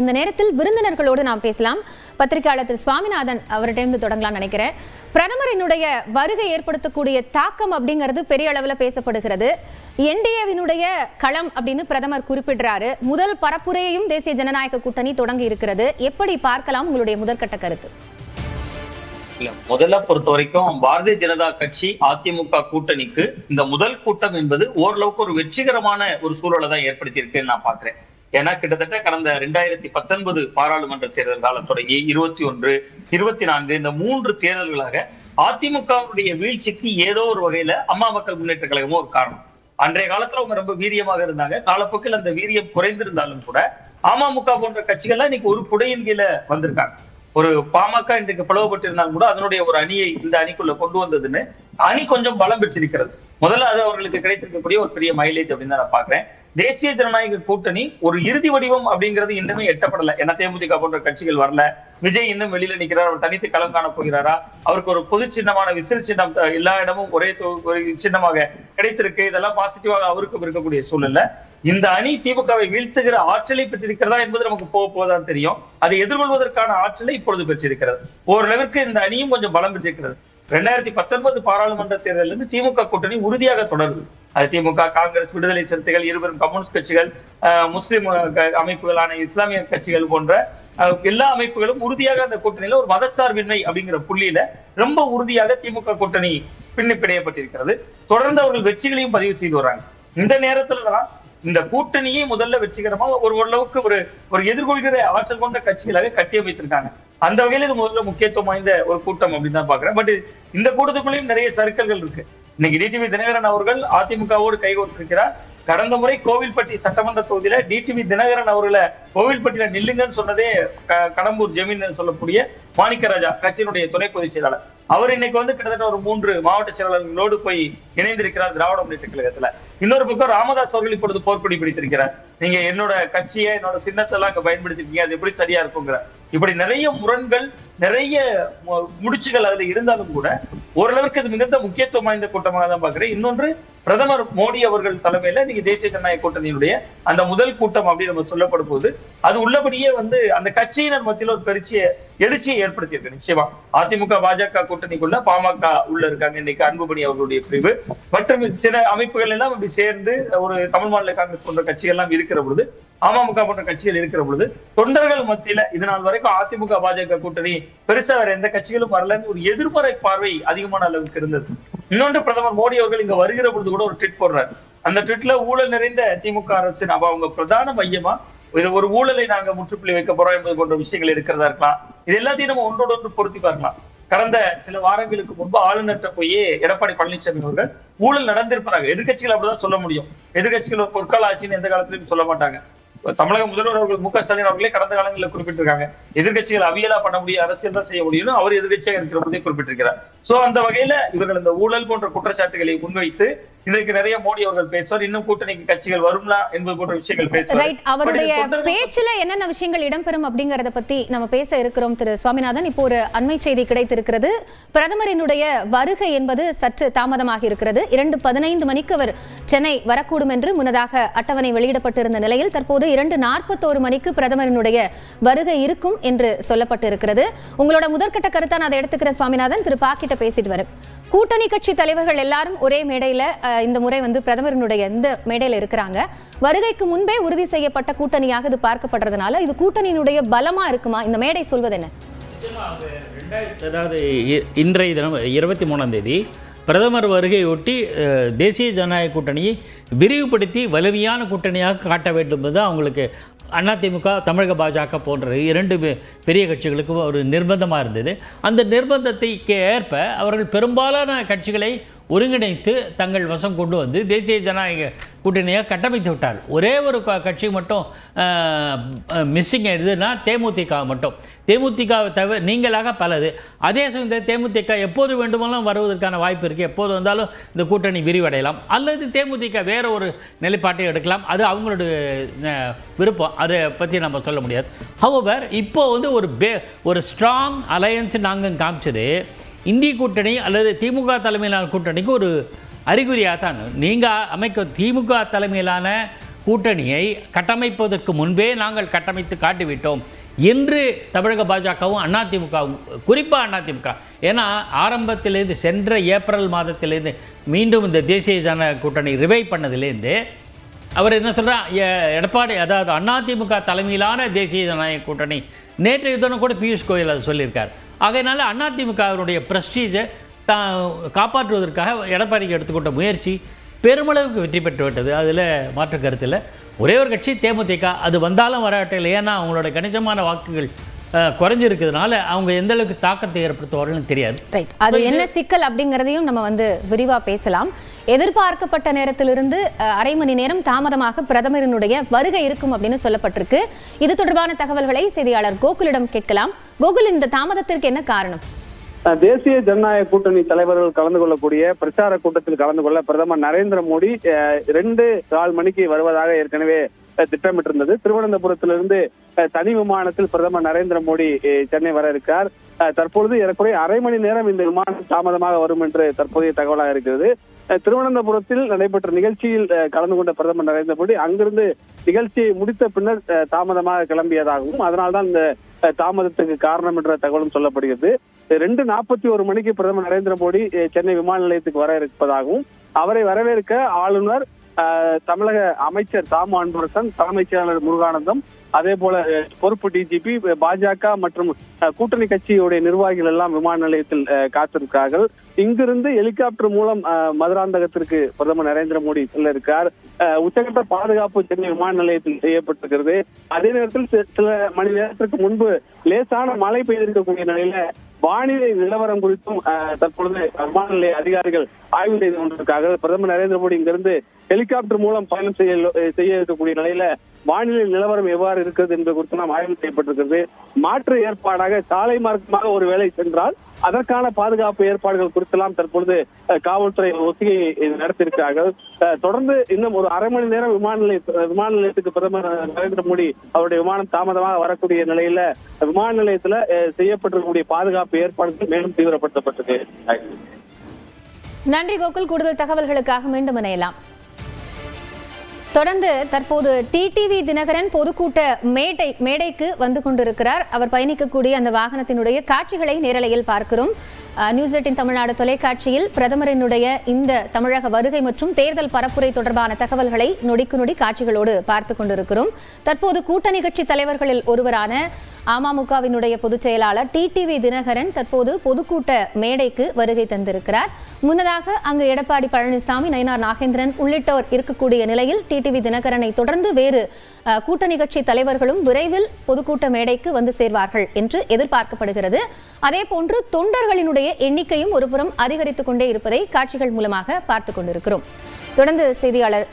இந்த நேரத்தில் விருந்தினர்களோடு நாம் பேசலாம். பத்திரிகையாளர் திரு சுவாமிநாதன் அவர்கிட்ட தொடங்கலாம் நினைக்கிறேன். பிரதமரினுடைய வருகை ஏற்படுத்தக்கூடிய தாக்கம் அப்படிங்கிறது பெரிய அளவில் பேசப்படுகிறது. என்டிஏவினுடைய களம் அப்படின்னு பிரதமர் குறிப்பிடுறாரு. முதல் பரப்புரையையும் தேசிய ஜனநாயக கூட்டணி தொடங்கி இருக்கிறது. எப்படி பார்க்கலாம் உங்களுடைய முதற்கட்ட கருத்து? முதல்ல பொறுத்த வரைக்கும் பாரதிய ஜனதா கட்சி அதிமுக கூட்டணிக்கு இந்த முதல் கூட்டம் என்பது ஓரளவுக்கு ஒரு வெற்றிகரமான ஒரு சூழலை தான் ஏற்படுத்தி இருக்குன்னு நான் பாக்குறேன். ஏன்னா கிட்டத்தட்ட கடந்த 2019 பாராளுமன்ற தேர்தல் காலம் தொடங்கி 21, 24 இந்த 3 தேர்தல்களாக அதிமுகவுடைய வீழ்ச்சிக்கு ஏதோ ஒரு வகையில அம்மா மக்கள் முன்னேற்ற கழகமும் ஒரு காரணம். அன்றைய காலத்துல அவங்க ரொம்ப வீரியமாக இருந்தாங்க. காலப்போக்கில் அந்த வீரியம் குறைந்திருந்தாலும் கூட அமமுக போன்ற கட்சிகள்லாம் இன்னைக்கு ஒரு குடையின் கீழே வந்திருக்காங்க. ஒரு பாமக இன்றைக்கு பிளவுபட்டிருந்தாலும் கூட அதனுடைய ஒரு அணியை இந்த அணிக்குள்ள கொண்டு வந்ததுன்னு அணி கொஞ்சம் பலம் பெற்றிருக்கிறது. முதல்ல அது அவர்களுக்கு கிடைத்திருக்கக்கூடிய ஒரு பெரிய மைலேஜ் அப்படின்னு நான் பாக்குறேன். தேசிய ஜனநாயக கூட்டணி ஒரு இறுதி வடிவம் அப்படிங்கிறது இன்னுமே எட்டப்படல. ஏன்னா தேமுதிக போன்ற கட்சிகள் வரல. விஜய் இன்னும் வெளியில நிற்கிறார். அவர் தனித்து களம் காண போகிறாரா? அவருக்கு ஒரு பொது சின்னமான விசில் சின்னம் எல்லா இடமும் ஒரே சின்னமாக கிடைத்திருக்கு. இதெல்லாம் பாசிட்டிவாக அவருக்கும் இருக்கக்கூடிய சூழல்ல இந்த அணி திமுகவை வீழ்த்துகிற ஆற்றலை பெற்றிருக்கிறதா என்பது நமக்கு போதான் தெரியும். அதை எதிர்கொள்வதற்கான ஆற்றலை இப்பொழுது பெற்றிருக்கிறது. ஓரளவிற்கு இந்த அணியும் கொஞ்சம் பலம் பெற்றிருக்கிறது. 2019 பாராளுமன்ற தேர்தலிலிருந்து திமுக கூட்டணி உறுதியாக தொடருது. அது திமுக, காங்கிரஸ், விடுதலை சிறுத்தைகள், இருவரும் கம்யூனிஸ்ட் கட்சிகள், முஸ்லிம் அமைப்புகளான இஸ்லாமிய கட்சிகள் போன்ற எல்லா அமைப்புகளும் உறுதியாக அந்த கூட்டணியில ஒரு மதச்சார்பின்மை அப்படிங்கிற புள்ளியில ரொம்ப உறுதியாக திமுக கூட்டணி பிணையப்பட்டிருக்கிறது. தொடர்ந்து அவர்கள் வெற்றிகளையும் பதிவு செய்து வர்றாங்க. இந்த நேரத்துலதான் இந்த கூட்டணியை முதல்ல வெற்றிகரமா ஓரளவுக்கு ஒரு எதிர்கொள்கிற ஆற்றல் கொண்ட கட்சிகளாக கட்டியமைத்திருக்காங்க. அந்த வகையில இது முதல்ல முக்கியத்துவம் வாய்ந்த ஒரு கூட்டம் அப்படின்னு தான் பாக்குறேன். பட் இந்த கூட்டத்துக்குள்ளேயும் நிறைய சர்க்கிள்கள் இருக்கு. இன்னைக்கு டிடிவி தினகரன் அவர்கள் அதிமுகவோடு கைகோர்த்திருக்கிறார். கடந்த முறை கோவில்பட்டி சட்டமன்ற தொகுதியில டிடிவி தினகரன் அவர்களை கோவில்பட்டியில நில்லுங்கன்னு சொன்னதே கடம்பூர் ஜமீன் சொல்லக்கூடிய மாணிக்கராஜா கட்சியினுடைய துணை பொதுச் செயலாளர். அவர் இன்னைக்கு கிட்டத்தட்ட ஒரு 3 மாவட்ட செயலாளர்களோடு போய் இணைந்திருக்கிறார் திராவிட முன்னேற்ற கழகத்துல. இன்னொரு பக்கம் ராமதாஸ் அவர்கள் இப்பொழுது போர்க்கொடி பிடித்திருக்கிறார். நீங்க என்னோட கட்சியை என்னோட சின்னத்தை எல்லாம் அங்க பயன்படுத்திருக்கீங்க, அது எப்படி சரியா இருக்குங்கிற இப்படி நிறைய முரண்கள், நிறைய முடிச்சுகள் அதுல இருந்தாலும் கூட ஓரளவுக்கு இது மிகுந்த முக்கியத்துவம் வாய்ந்த கூட்டமாக தான் பாக்குறேன். இன்னொன்று, பிரதமர் மோடி அவர்கள் தலைமையில நீங்க தேசிய ஜனநாயக கூட்டணியினுடைய அந்த முதல் கூட்டம் அப்படின்னு நம்ம சொல்லப்படும் போது அது உள்ளபடியே அந்த கட்சியினர் மத்தியில் ஒரு பெரிய எழுச்சியை ஏற்படுத்தி இருக்கு. நிச்சயமா அதிமுக பாஜக கூட்டணிக்குள்ள பாமக உள்ள இருக்காங்க. இன்னைக்கு அன்புமணி அவர்களுடைய பிரிவு மற்றும் சில அமைப்புகள் எல்லாம் அப்படி சேர்ந்து ஒரு தமிழ் மாநில காங்கிரஸ் போன்ற கட்சிகள் எல்லாம் இருக்கிற பொழுது, அமமுக போன்ற கட்சிகள் இருக்கிற பொழுது தொண்டர்கள் மத்தியில இது நாள் வரைக்கும் அதிமுக பாஜக கூட்டணி பெருசா வேற எந்த கட்சிகளும் வரலன்னு ஒரு எதிர்மறை பார்வை அதிகமான அளவுக்கு இருந்தது. இன்னொன்று, பிரதமர் மோடி அவர்கள் இங்க வருகிற பொழுது கூட ஒரு ட்வீட் போடுறாரு. அந்த ட்வீட்ல ஊழல் நிறைந்த திமுக அரசு அவங்க பிரதான மையமா ஒரு ஊழலை நாங்க முற்றுப்புள்ளி வைக்க போறோம் என்பது போன்ற விஷயங்கள் இருக்கிறதா இருக்கலாம். இது எல்லாத்தையும் நம்ம ஒன்றோடு ஒன்று பொருத்தி பார்க்கலாம். கடந்த சில வாரங்களுக்கு முன்பு ஆளுநர்கிட்ட போய் எடப்பாடி பழனிசாமி அவர்கள் ஊழல் நடந்திருப்பாங்க. எதிர்கட்சிகள் அப்படிதான் சொல்ல முடியும். எதிர்கட்சிகள் ஒரு பொற்கால ஆட்சின்னு எந்த காலத்திலும் சொல்ல மாட்டாங்க. தமிழக முதல்வர் அவர்கள் மு.க. ஸ்டாலின் அவர்களே கடந்த காலங்களில் குறிப்பிட்டிருக்காங்க, எதிர்கட்சிகள் அவியலா பண்ண முடியும், அரசியல் தான் செய்ய முடியும் அவர் எதிர்கட்சியாக இருக்கிற போதே குறிப்பிட்டிருக்கிறார். சோ அந்த வகையில இவர்கள் இந்த ஊழல் போன்ற குற்றச்சாட்டுகளை முன்வைத்து இதற்கு நிறைய மோடி அவர்கள் பேசுவார். இன்னும் கூட்டணிக்கு கட்சிகள் வரும்னா என்பது போன்ற விஷயங்கள் பேசுவார். அவருடைய பேச்சுல என்னென்ன விஷயங்கள் இடம்பெறும் அப்படிங்கறத பத்தி நம்ம பேச இருக்கிறோம். திரு சுவாமிநாதன், இப்போ ஒரு அண்மை செய்தி கிடைத்திருக்கிறது. பிரதமரினுடைய வருகை என்பது சற்று தாமதமாக இருக்கிறது. 2:15 மணிக்கு அவர் சென்னை வரக்கூடும் என்று முன்னதாக அட்டவணை வெளியிடப்பட்டிருந்த நிலையில் தற்போது 2:41 மணிக்கு பிரதமரினுடைய வருகை இருக்கும் என்று சொல்லப்பட்டிருக்கிறது. உங்களோட முதற்கட்ட கருத்தா நான் அதை எடுத்துக்கிற சுவாமிநாதன். திரு பாக்கிட்ட பேசிட்டு வர கூட்டணி கட்சி தலைவர்கள் எல்லாரும் ஒரே மேடையில இந்த முறை பிரதமரினுடைய இந்த மேடையில இருக்கிறாங்க. வருகைக்கு முன்பே உறுதி செய்யப்பட்ட கூட்டணியாக இது பார்க்கப்படுறதுனால இது கூட்டணியினுடைய பலமா இருக்குமா? இந்த மேடை சொல்வது என்ன? அதாவது இன்றைய தினம் 23ஆம் தேதி பிரதமர் வருகையொட்டி தேசிய ஜனநாயக கூட்டணியை விரிவுபடுத்தி வலிமையான கூட்டணியாக காட்ட வேண்டும் என்பது அவங்களுக்கு அதிமுக, தமிழக பாஜக போன்ற 2 பெரிய கட்சிகளுக்கு ஒரு நிர்பந்தமாக இருந்தது. அந்த நிர்பந்தத்தைக்கு ஏற்ப அவர்கள் பெரும்பாலான கட்சிகளை ஒருங்கிணைத்து தங்கள் வசம் கொண்டு வந்து தேசிய ஜனநாயக கூட்டணியாக கட்டமைத்து விட்டார். ஒரே ஒரு கட்சி மட்டும் மிஸ்ஸிங் ஆயிடுதுன்னா தேமுதிக மட்டும். தேமுதிகவை தவிர நீங்களாக பலது. அதே சமயத்தில் தேமுதிக எப்போது வேண்டுமானாலும் வருவதற்கான வாய்ப்பு இருக்குது. எப்போது வந்தாலும் இந்த கூட்டணி விரிவடையலாம். அல்லது தேமுதிக வேற ஒரு நிலைப்பாட்டை எடுக்கலாம். அது அவங்களுடைய விருப்பம். அதை பற்றி நம்ம சொல்ல முடியாது. ஹவவர் இப்போ ஒரு ஸ்ட்ராங் அலையன்ஸ் நாங்கள் காமிச்சது இந்திய கூட்டணி அல்லது திமுக தலைமையிலான கூட்டணிக்கு ஒரு அறிகுறியாக தான். நீங்கள் திமுக தலைமையிலான கூட்டணியை கட்டமைப்பதற்கு முன்பே நாங்கள் கட்டமைத்து காட்டிவிட்டோம் என்று தமிழக பாஜகவும் அதிமுகவும், குறிப்பாக அதிமுக, ஏன்னா ஆரம்பத்திலேருந்து சென்ற ஏப்ரல் மாதத்திலேருந்து மீண்டும் இந்த தேசிய ஜனநாயக கூட்டணி ரிவைவ் பண்ணதுலேருந்து அவர் என்ன சொல்கிறார், எடப்பாடி அதாவது அதிமுக தலைமையிலான தேசிய ஜனநாயக கூட்டணி, நேற்றைய தினம் கூட பியூஷ் கோயல் அதை சொல்லியிருக்கார். ஆகையினால அதிமுகவினுடைய பிரஸ்டீஜை காப்பாற்றுவதற்காக எடப்பாடிக்கு எடுத்துக்கொண்ட முயற்சி பெருமளவுக்கு வெற்றி பெற்று விட்டது. அதில் மாற்று கருத்தில் ஒரே ஒரு கட்சி தேமுதிக, அது வந்தாலும் வராட்டில், ஏன்னா அவங்களோட கணிசமான வாக்குகள் குறைஞ்சிருக்கிறதுனால அவங்க எந்த அளவுக்கு தாக்கத்தை ஏற்படுத்துவார்கள்னு தெரியாது. ரைட், அது என்ன சிக்கல் அப்படிங்கிறதையும் நம்ம விரிவா பேசலாம். எதிர்பார்க்கப்பட்ட நேரத்திலிருந்து அரை மணி நேரம் தாமதமாக பிரதமரினுடைய வருகை இருக்கும் அப்படின்னு சொல்லப்பட்டிருக்கு. இது தொடர்பான தகவல்களை செய்தியாளர் கோகுலிடம் கேட்கலாம். கோகுல், இந்த தாமதத்திற்கு என்ன காரணம்? தேசிய ஜனநாயக கூட்டணி தலைவர்கள் கலந்து கொள்ளக்கூடிய பிரச்சார கூட்டத்தில் கலந்து கொள்ள பிரதமர் நரேந்திர மோடி 2:15 மணிக்கு வருவதாக ஏற்கனவே திட்டமிட்டிருந்தது. திருவனந்தபுரத்திலிருந்து தனி விமானத்தில் பிரதமர் நரேந்திர மோடி சென்னை வர இருக்கார். தற்பொழுது ஏறக்குறைய அரை மணி நேரம் இந்த விமானம் தாமதமாக வரும் என்று தற்போதைய தகவலாக இருக்கிறது. திருவனந்தபுரத்தில் நடைபெற்ற நிகழ்ச்சியில் கலந்து கொண்ட பிரதமர் நரேந்திர மோடி அங்கிருந்து நிகழ்ச்சியை முடித்த பின்னர் தாமதமாக கிளம்பியதாகவும், அதனால்தான் இந்த தாமதத்துக்கு காரணம் என்ற தகவலும் சொல்லப்படுகிறது. 2:41 மணிக்கு பிரதமர் நரேந்திர மோடி சென்னை விமான நிலையத்துக்கு வர இருப்பதாகவும், அவரை வரவேற்க ஆளுநர், தமிழக அமைச்சர் தாமு அன்பரசன், தலைமைச் செயலாளர் முருகானந்தம், அதே போல பொறுப்பு டிஜிபி, பாஜக மற்றும் கூட்டணி கட்சியுடைய நிர்வாகிகள் எல்லாம் விமான நிலையத்தில் காத்திருக்கிறார்கள். இங்கிருந்து ஹெலிகாப்டர் மூலம் மதுராந்தகத்திற்கு பிரதமர் நரேந்திர மோடி செல்ல இருக்கார். உச்சகட்ட பாதுகாப்பு சென்னை விமான நிலையத்தில் செய்யப்பட்டிருக்கிறது. அதே நேரத்தில் சில மணி நேரத்திற்கு முன்பு லேசான மழை பெய்திருக்கக்கூடிய நிலையில வானிலை நிலவரம் குறித்தும் தற்பொழுது விமான நிலைய அதிகாரிகள் ஆய்வு செய்து கொண்டிருக்கார்கள். பிரதமர் நரேந்திர மோடி இங்கிருந்து ஹெலிகாப்டர் மூலம் பயணம் செய்ய இருக்கக்கூடிய நிலையில வானிலை நிலவரம் எவ்வாறு இருக்கிறது என்பது குறித்து நாம் ஆய்வு செய்யப்பட்டிருக்கிறது. மாற்று ஏற்பாடாக சாலை மார்க்கமாக ஒரு வேலை சென்றால் அதற்கான பாதுகாப்பு ஏற்பாடுகள் குறித்தெல்லாம் தற்பொழுது காவல்துறை ஒத்திகை நடத்தியிருக்கிறார்கள். தொடர்ந்து இன்னும் ஒரு அரை மணி நேரம் விமான நிலையத்துக்கு பிரதமர் நரேந்திர மோடி அவருடைய விமானம் தாமதமாக வரக்கூடிய நிலையில விமான நிலையத்துல செய்யப்பட்டிருக்கக்கூடிய பாதுகாப்பு ஏற்பாடுகள் மேலும் தீவிரப்படுத்தப்பட்டிருக்கு. நன்றி கோகுல், கூடுதல் தகவல்களுக்காக மீண்டும் இணையலாம். தொடர்ந்து தற்போது டிடிவி தினகரன் பொதுக்கூட்ட மேடைக்கு வந்து கொண்டிருக்கிறார். அவர் பயணிக்கக்கூடிய அந்த வாகனத்தினுடைய காட்சிகளை நேரலையில் பார்க்கிறோம். நியூஸ் 18 தமிழ்நாடு தொலைக்காட்சியில் பிரதமரினுடைய இந்த தமிழக வருகை மற்றும் தேர்தல் பரப்புரை தொடர்பான தகவல்களை நொடிக்கு நொடி காட்சிகளோடு பார்த்துக் கொண்டிருக்கிறோம். தற்போது கூட்டணி கட்சி தலைவர்களில் ஒருவரான அமமுகவினுடைய பொதுச் செயலாளர் டிடிவி தினகரன் தற்போது பொதுக்கூட்ட மேடைக்கு வருகை தந்திருக்கிறார். முன்னதாக அங்கு எடப்பாடி பழனிசாமி, நயினார் நாகேந்திரன் உள்ளிட்டோர் இருக்கக்கூடிய நிலையில் டிடிவி தினகரனை தொடர்ந்து வேறு கூட்டணி கட்சி தலைவர்களும் விரைவில் பொதுக்கூட்ட மேடைக்கு வந்து சேர்வார்கள் என்று எதிர்பார்க்கப்படுகிறது. அதேபோன்று தொண்டர்களினுடைய எண்ணிக்கையும் ஒருபுறம் அதிகரித்துக் கொண்டே இருப்பதை காட்சிகள் மூலமாக பார்த்துக் கொண்டிருக்கிறோம். தொடர்ந்து செய்தியாளர்